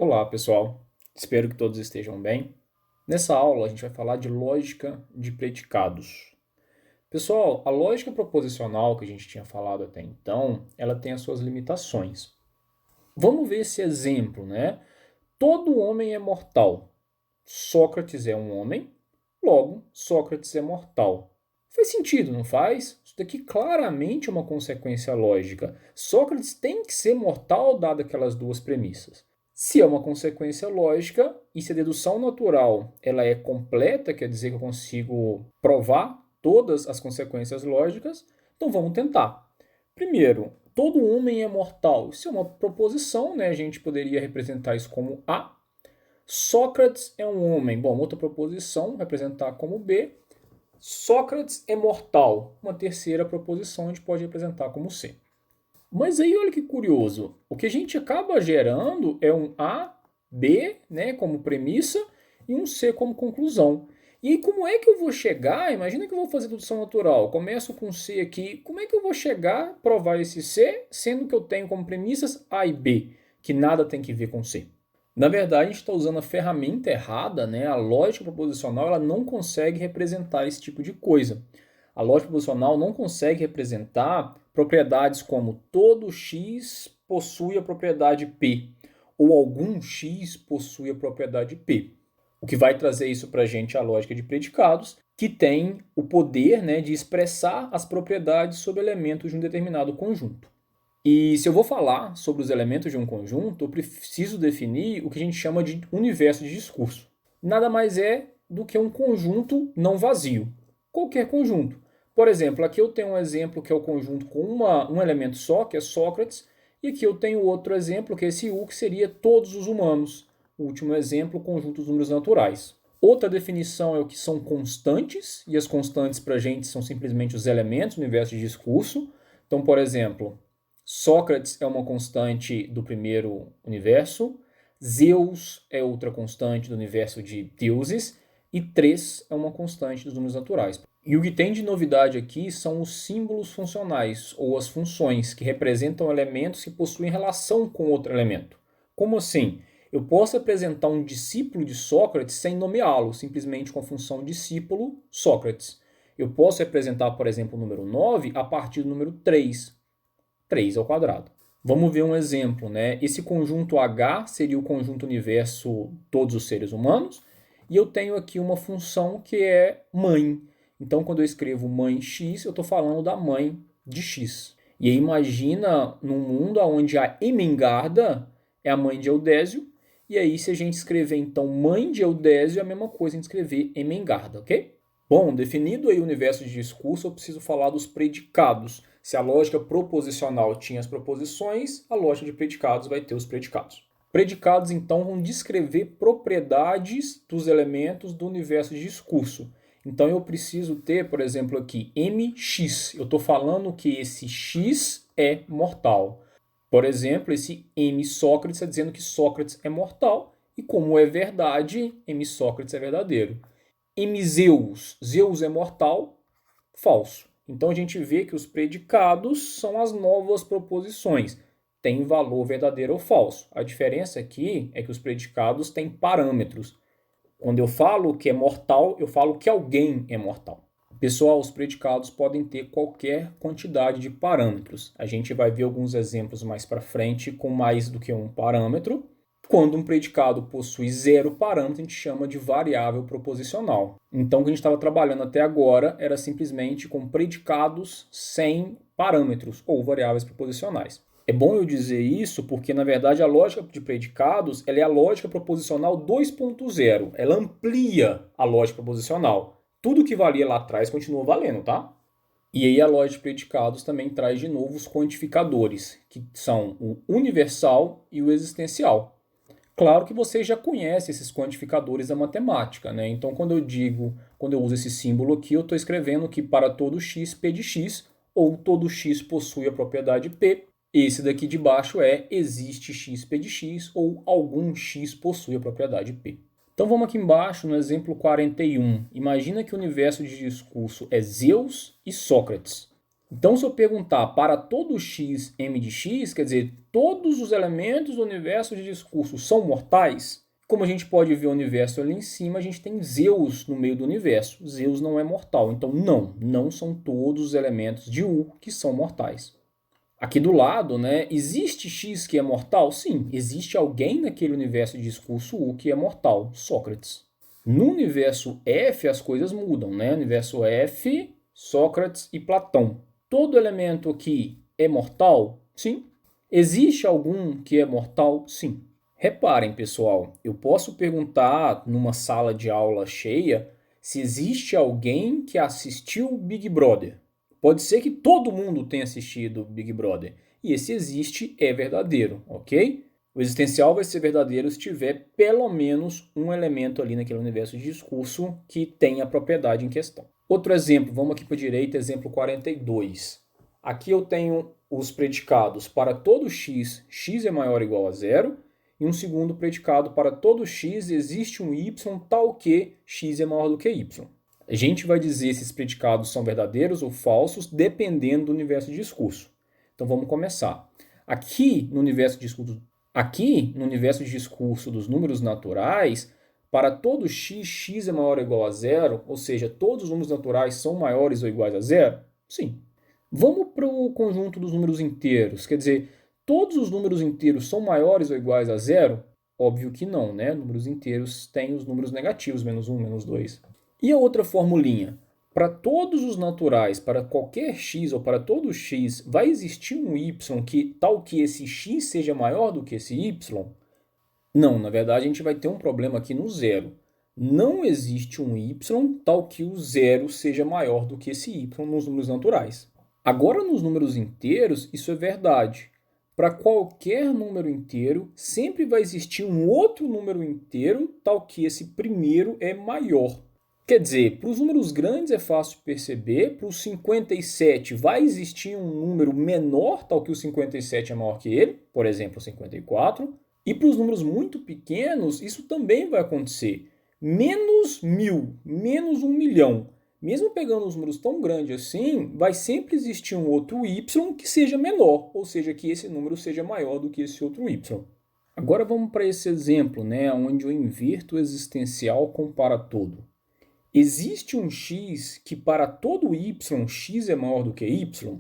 Olá, pessoal. Espero que todos estejam bem. Nessa aula, a gente vai falar de lógica de predicados. Pessoal, a lógica proposicional que a gente tinha falado até então, ela tem as suas limitações. Vamos ver esse exemplo, né? Todo homem é mortal. Sócrates é um homem, logo, Sócrates é mortal. Faz sentido, não faz? Isso daqui claramente é uma consequência lógica. Sócrates tem que ser mortal, dado aquelas duas premissas. Se é uma consequência lógica e se a dedução natural ela é completa, quer dizer que eu consigo provar todas as consequências lógicas, então vamos tentar. Primeiro, todo homem é mortal. Isso é uma proposição, né? A gente poderia representar isso como A. Sócrates é um homem. Bom, outra proposição, representar como B. Sócrates é mortal. Uma terceira proposição a gente pode representar como C. Mas aí olha que curioso, o que a gente acaba gerando é um A, B, né, como premissa e um C como conclusão. E aí como é que eu vou chegar? Imagina que eu vou fazer dedução natural, começo com C aqui, como é que eu vou chegar a provar esse C, sendo que eu tenho como premissas A e B, que nada tem que ver com C? Na verdade, a gente está usando a ferramenta errada, né? A lógica proposicional ela não consegue representar esse tipo de coisa. A lógica proposicional não consegue representar propriedades como todo x possui a propriedade P ou algum x possui a propriedade P. O que vai trazer isso para a gente é a lógica de predicados, que tem o poder, né, de expressar as propriedades sobre elementos de um determinado conjunto. E se eu vou falar sobre os elementos de um conjunto, eu preciso definir o que a gente chama de universo de discurso. Nada mais é do que um conjunto não vazio. Qualquer conjunto. Por exemplo, aqui eu tenho um exemplo que é o conjunto com um elemento só, que é Sócrates, e aqui eu tenho outro exemplo, que é esse U, que seria todos os humanos. O último exemplo, o conjunto dos números naturais. Outra definição é o que são constantes, e as constantes para a gente são simplesmente os elementos do universo de discurso. Então, por exemplo, Sócrates é uma constante do primeiro universo, Zeus é outra constante do universo de deuses, e 3 é uma constante dos números naturais. E o que tem de novidade aqui são os símbolos funcionais, ou as funções, que representam elementos que possuem relação com outro elemento. Como assim? Eu posso apresentar um discípulo de Sócrates sem nomeá-lo, simplesmente com a função discípulo Sócrates. Eu posso representar, por exemplo, o número 9 a partir do número 3. 3 ao quadrado. Vamos ver um exemplo, né? Esse conjunto H seria o conjunto universo todos os seres humanos, e eu tenho aqui uma função que é mãe. Então, quando eu escrevo mãe x, eu estou falando da mãe de x. E aí imagina num mundo onde a Emengarda é a mãe de Eudésio, e aí se a gente escrever então mãe de Eudésio, é a mesma coisa em escrever Emengarda, ok? Bom, definido aí o universo de discurso, eu preciso falar dos predicados. Se a lógica proposicional tinha as proposições, a lógica de predicados vai ter os predicados. Predicados, então, vão descrever propriedades dos elementos do universo de discurso. Então, eu preciso ter, por exemplo, aqui mx. Eu estou falando que esse x é mortal. Por exemplo, esse M Sócrates está dizendo que Sócrates é mortal. E como é verdade, M Sócrates é verdadeiro. M Zeus, Zeus é mortal, falso. Então a gente vê que os predicados são as novas proposições. Tem valor verdadeiro ou falso. A diferença aqui é que os predicados têm parâmetros. Quando eu falo que é mortal, eu falo que alguém é mortal. Pessoal, os predicados podem ter qualquer quantidade de parâmetros. A gente vai ver alguns exemplos mais para frente com mais do que um parâmetro. Quando um predicado possui zero parâmetro, a gente chama de variável proposicional. Então, o que a gente estava trabalhando até agora era simplesmente com predicados sem parâmetros ou variáveis proposicionais. É bom eu dizer isso porque, na verdade, a lógica de predicados ela é a lógica proposicional 2.0. Ela amplia a lógica proposicional. Tudo que valia lá atrás continua valendo, tá? E aí a lógica de predicados também traz de novo os quantificadores, que são o universal e o existencial. Claro que você já conhece esses quantificadores da matemática, né? Então, quando eu uso esse símbolo aqui, eu estou escrevendo que para todo x, p de x, ou todo x possui a propriedade p. Esse daqui de baixo é existe x, p de x, ou algum x possui a propriedade p. Então, vamos aqui embaixo no exemplo 41. Imagina que o universo de discurso é Zeus e Sócrates. Então, se eu perguntar para todo x m de x, quer dizer, todos os elementos do universo de discurso são mortais? Como a gente pode ver o universo ali em cima, a gente tem Zeus no meio do universo. Zeus não é mortal. Então, não são todos os elementos de U que são mortais. Aqui do lado, né, existe X que é mortal? Sim, existe alguém naquele universo de discurso U que é mortal, Sócrates. No universo F as coisas mudam, né? No universo F, Sócrates e Platão. Todo elemento aqui é mortal? Sim. Existe algum que é mortal? Sim. Reparem, pessoal, eu posso perguntar numa sala de aula cheia se existe alguém que assistiu Big Brother. Pode ser que todo mundo tenha assistido Big Brother. E esse existe é verdadeiro, ok? O existencial vai ser verdadeiro se tiver pelo menos um elemento ali naquele universo de discurso que tenha a propriedade em questão. Outro exemplo, vamos aqui para a direita, exemplo 42. Aqui eu tenho os predicados para todo x, x é maior ou igual a zero, e um segundo predicado para todo x existe um y tal que x é maior do que y. A gente vai dizer se esses predicados são verdadeiros ou falsos, dependendo do universo de discurso. Então vamos começar. Aqui no universo de discurso dos números naturais, para todo x, x é maior ou igual a zero, ou seja, todos os números naturais são maiores ou iguais a zero? Sim. Vamos para o conjunto dos números inteiros, quer dizer, todos os números inteiros são maiores ou iguais a zero? Óbvio que não, né? Números inteiros têm os números negativos, menos 1, menos 2. E a outra formulinha? Para todos os naturais, para qualquer x ou para todo x, vai existir um y tal que esse x seja maior do que esse y? Não, na verdade a gente vai ter um problema aqui no zero. Não existe um y tal que o zero seja maior do que esse y nos números naturais. Agora, nos números inteiros, isso é verdade. Para qualquer número inteiro, sempre vai existir um outro número inteiro tal que esse primeiro é maior. Quer dizer, para os números grandes é fácil perceber, para os 57 vai existir um número menor, tal que o 57 é maior que ele, por exemplo, 54. E para os números muito pequenos, isso também vai acontecer. Menos 1000, menos 1.000.000. Mesmo pegando os números tão grandes assim, vai sempre existir um outro y que seja menor, ou seja, que esse número seja maior do que esse outro y. Agora vamos para esse exemplo, né, onde eu inverto o existencial com para todo. Existe um x que para todo y, x é maior do que y?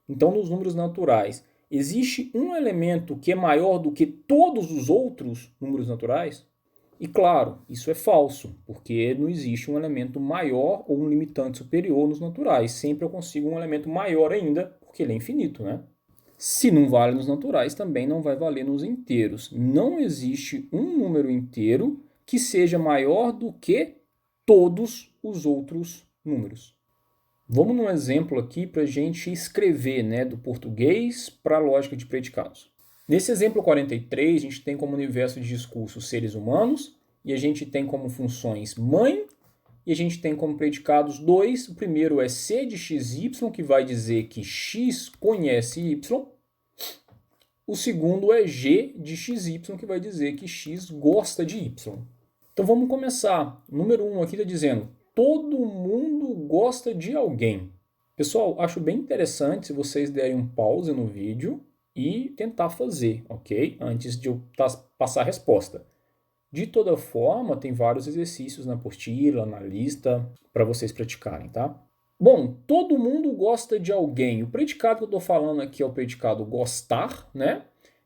Então, nos números naturais, existe um elemento que é maior do que todos os outros números naturais? E claro, isso é falso, porque não existe um elemento maior ou um limitante superior nos naturais. Sempre eu consigo um elemento maior ainda, porque ele é infinito, né? Se não vale nos naturais, também não vai valer nos inteiros. Não existe um número inteiro que seja maior do que todos os outros números. Vamos num exemplo aqui para a gente escrever, né, do português para a lógica de predicados. Nesse exemplo 43, a gente tem como universo de discurso seres humanos, e a gente tem como funções mãe, e a gente tem como predicados dois. O primeiro é C de XY, que vai dizer que X conhece Y. O segundo é G de XY, que vai dizer que X gosta de Y. Então vamos começar. Número 1 aqui está dizendo, todo mundo gosta de alguém. Pessoal, acho bem interessante se vocês derem um pause no vídeo e tentar fazer, ok? Antes de eu passar a resposta. De toda forma, tem vários exercícios na apostila, na lista, para vocês praticarem, tá? Bom, todo mundo gosta de alguém. O predicado que eu estou falando aqui é o predicado gostar, né?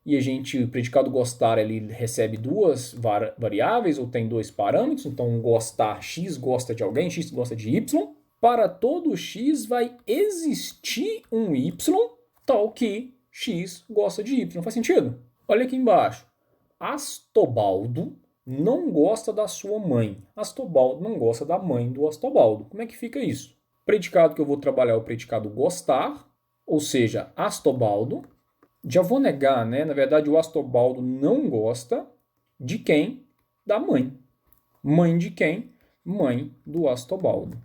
E o predicado gostar, ele recebe duas variáveis ou tem dois parâmetros. Então, gostar, x gosta de alguém, x gosta de y. Para todo x vai existir um y tal que x gosta de y. Faz sentido? Olha aqui embaixo. Astobaldo não gosta da sua mãe. Astobaldo não gosta da mãe do Astobaldo. Como é que fica isso? O predicado que eu vou trabalhar é o predicado gostar, ou seja, Astobaldo. Já vou negar, né? Na verdade, o Astobaldo não gosta de quem? Da mãe. Mãe de quem? Mãe do Astobaldo.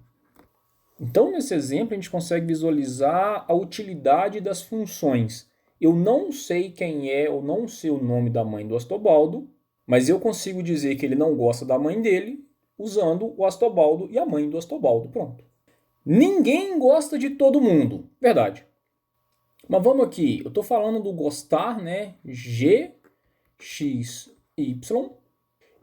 Então, nesse exemplo, a gente consegue visualizar a utilidade das funções. Eu não sei quem é ou não sei o nome da mãe do Astobaldo, mas eu consigo dizer que ele não gosta da mãe dele usando o Astobaldo e a mãe do Astobaldo. Pronto. Ninguém gosta de todo mundo. Verdade. Mas vamos aqui, eu estou falando do gostar, né? G, X, Y.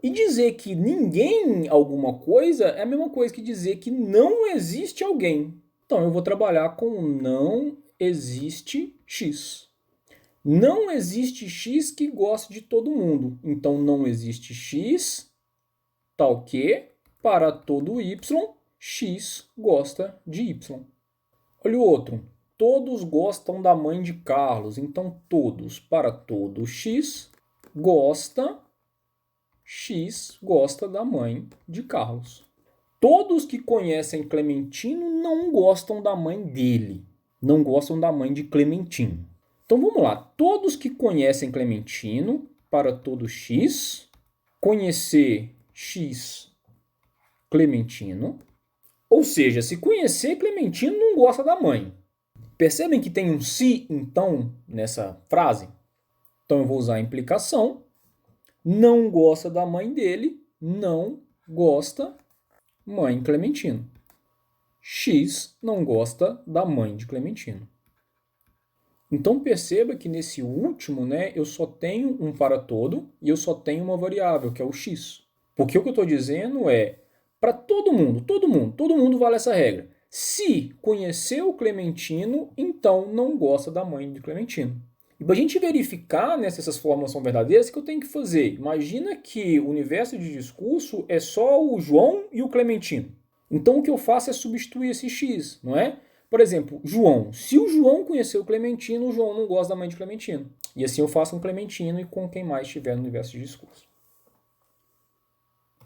E dizer que ninguém alguma coisa é a mesma coisa que dizer que não existe alguém. Então eu vou trabalhar com não existe X. Não existe X que goste de todo mundo. Então não existe X, tal que, para todo Y, X gosta de Y. Olha o outro. Todos gostam da mãe de Carlos. Então todos, para todo X, X gosta da mãe de Carlos. Todos que conhecem Clementino não gostam da mãe dele. Não gostam da mãe de Clementino. Então vamos lá. Todos que conhecem Clementino, para todo X, conhecer X Clementino. Ou seja, se conhecer Clementino, não gosta da mãe. Percebem que tem um se, então, nessa frase? Então eu vou usar a implicação. Não gosta da mãe dele, não gosta mãe Clementino. X não gosta da mãe de Clementino. Então perceba que nesse último, né, eu só tenho um para todo e eu só tenho uma variável, que é o x. Porque o que eu estou dizendo é, para todo mundo vale essa regra. Se conheceu o Clementino, então não gosta da mãe de Clementino. E para a gente verificar, né, se essas fórmulas são verdadeiras, o que eu tenho que fazer? Imagina que o universo de discurso é só o João e o Clementino. Então o que eu faço é substituir esse x, não é? Por exemplo, João. Se o João conheceu o Clementino, o João não gosta da mãe de Clementino. E assim eu faço um Clementino e com quem mais estiver no universo de discurso.